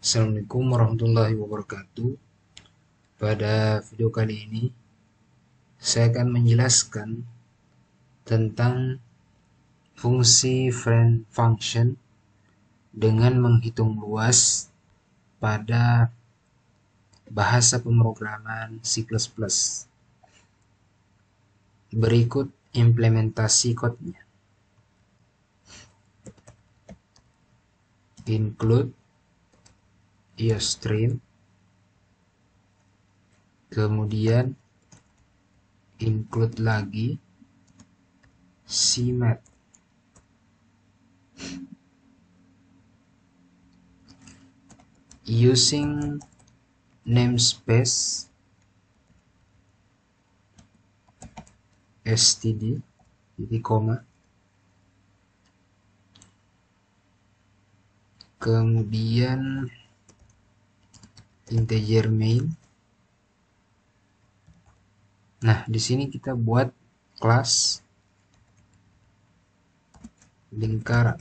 Assalamualaikum warahmatullahi wabarakatuh. Pada video kali ini, saya akan menjelaskan tentang fungsi friend function dengan menghitung luas pada bahasa pemrograman C++. Berikut implementasi kodenya. Include iostream, kemudian include lagi cmath. Using namespace std titik koma, kemudian integer main. Nah, di sini kita buat kelas lingkaran.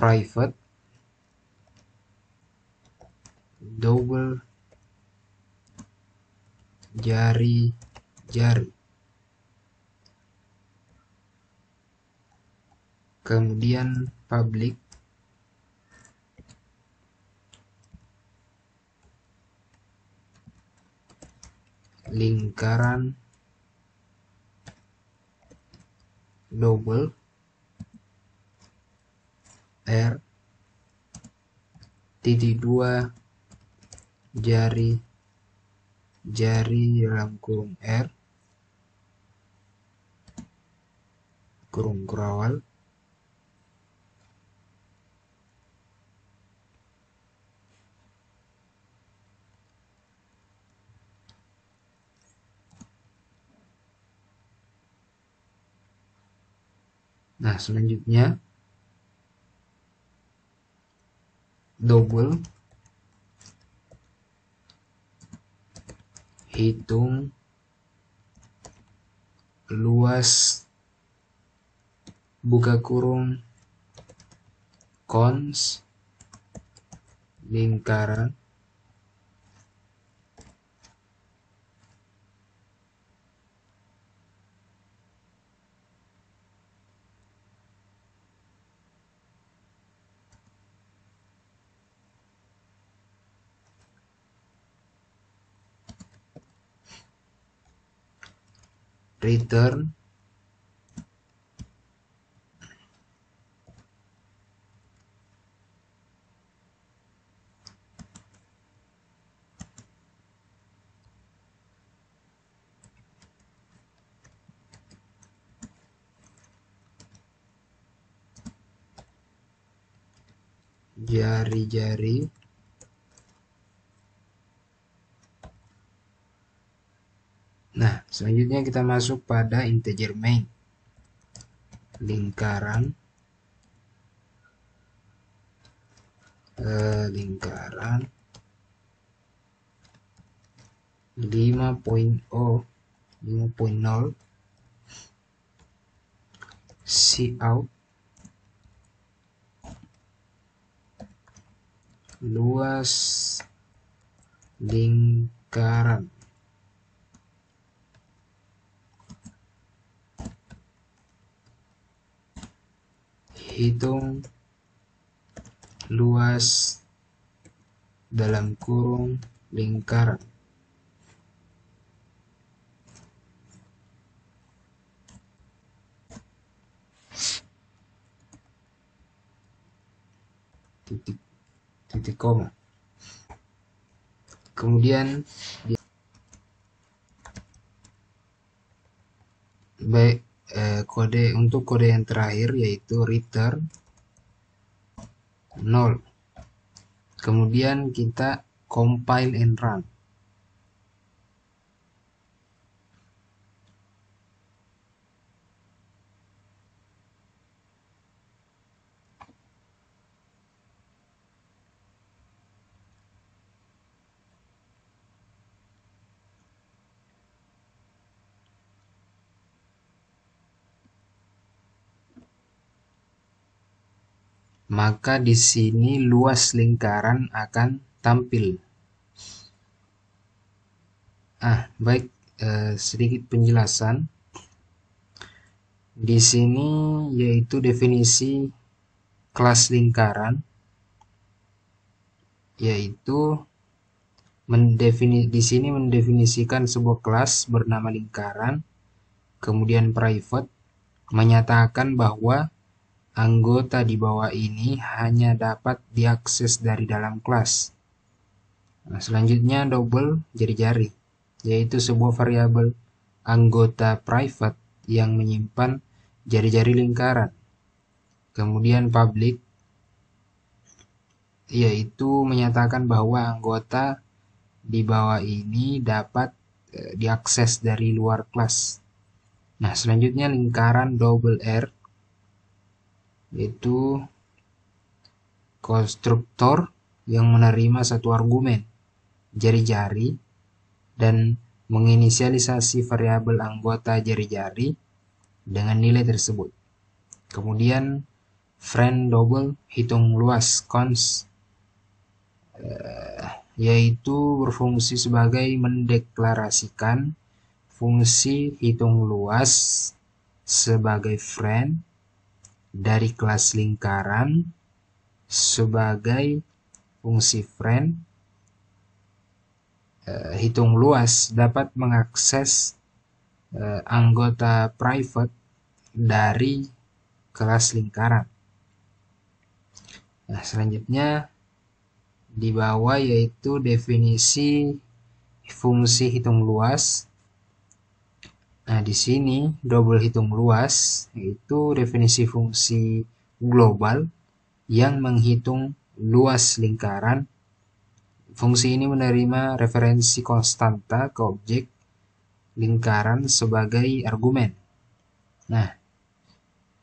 Private double jari-jari. Kemudian public lingkaran double R titik 2 jari dalam kurung R kurung kurawal. Nah, selanjutnya double hitung luas buka kurung cons lingkaran return jari-jari. Nah, selanjutnya kita masuk pada integer main. Lingkaran lingkaran 5.0 cout luas lingkaran hitung luas dalam kurung lingkaran. Titik koma. Kemudian kode yang terakhir yaitu return 0. Kemudian kita compile and run. maka di sini luas lingkaran akan tampil. Baik, sedikit penjelasan. Di sini yaitu definisi kelas lingkaran, yaitu di sini mendefinisikan sebuah kelas bernama lingkaran, kemudian private, menyatakan bahwa anggota di bawah ini hanya dapat diakses dari dalam kelas. Selanjutnya double jari-jari, yaitu sebuah variabel anggota private yang menyimpan jari-jari lingkaran. Kemudian public, yaitu menyatakan bahwa anggota di bawah ini dapat diakses dari luar kelas. Selanjutnya lingkaran double R, yaitu konstruktor yang menerima satu argumen, jari-jari, dan menginisialisasi variabel anggota jari-jari dengan nilai tersebut. Kemudian friend double hitung luas cons, yaitu berfungsi sebagai mendeklarasikan fungsi hitung luas sebagai friend dari kelas lingkaran sebagai fungsi friend. Hitung luas dapat mengakses anggota private dari kelas lingkaran. Selanjutnya di bawah yaitu definisi fungsi hitung luas. Di sini double hitung luas yaitu definisi fungsi global yang menghitung luas lingkaran. Fungsi ini menerima referensi konstanta ke objek lingkaran sebagai argumen.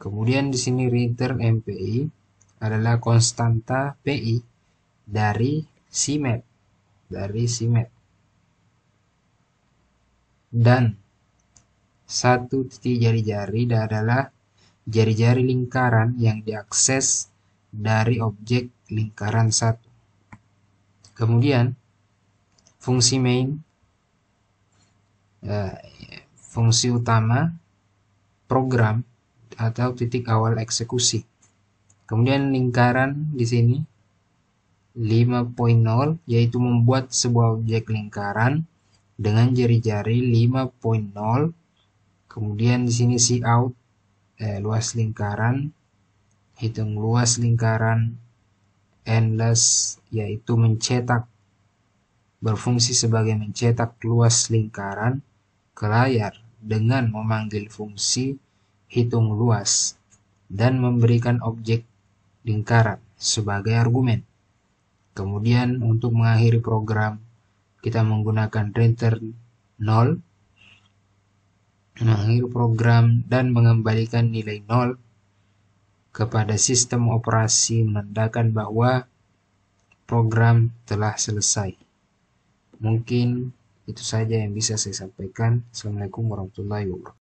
Kemudian di sini return MPI adalah konstanta PI dari CMAP, dan satu titik jari-jari adalah jari-jari lingkaran yang diakses dari objek lingkaran 1. Kemudian fungsi main, fungsi utama program atau titik awal eksekusi. Kemudian lingkaran di sini 5.0, yaitu membuat sebuah objek lingkaran dengan jari-jari 5.0. Kemudian di sini cout, luas lingkaran, hitung luas lingkaran, endless, yaitu mencetak, berfungsi sebagai mencetak luas lingkaran ke layar dengan memanggil fungsi hitung luas dan memberikan objek lingkaran sebagai argumen. Kemudian untuk mengakhiri program kita menggunakan return 0, mengakhiri program dan mengembalikan nilai 0 kepada sistem operasi, menandakan bahwa program telah selesai. Mungkin itu saja yang bisa saya sampaikan. Assalamualaikum warahmatullahi wabarakatuh.